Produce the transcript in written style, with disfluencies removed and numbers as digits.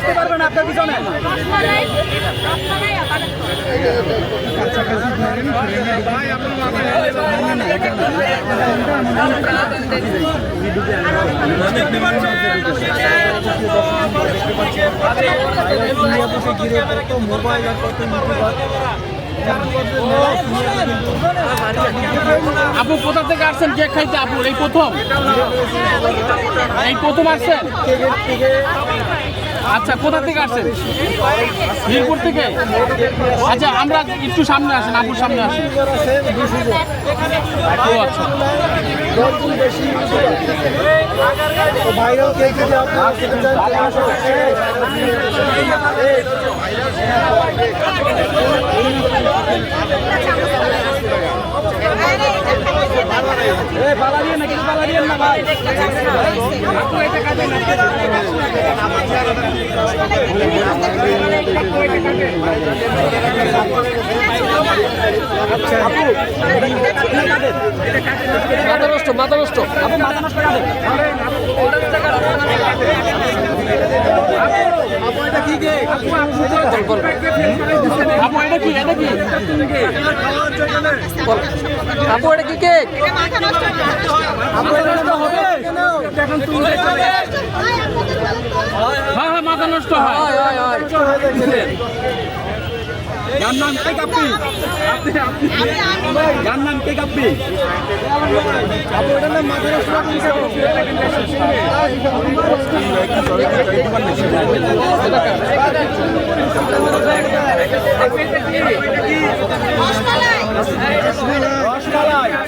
আসতে পারবেন আপনার পিছনে। মোবাইল আপু কোথা থেকে আসছেন কেক খাইতে? আপু এই প্রথম আসছেন? আচ্ছা, কোথা থেকে আসছেন? মিরপুর থেকে। আচ্ছা, আমরা একটু সামনে আসেন, আপুর সামনে আসেন। ও আচ্ছা, ভাইরাল কেক যদি আপনারা খেতে চান মাথা নষ্ট আপু এটা কি কে? আপু এটা কি? আপু এটা কি কেক? আপু এটা হবে এখন তুমি হ্যাঁ, মাথা নষ্ট হয়। যার নাম কেক আপনি যার নাম কেক আপনি আপু এটার নাম মাথা নষ্ট রসমালাই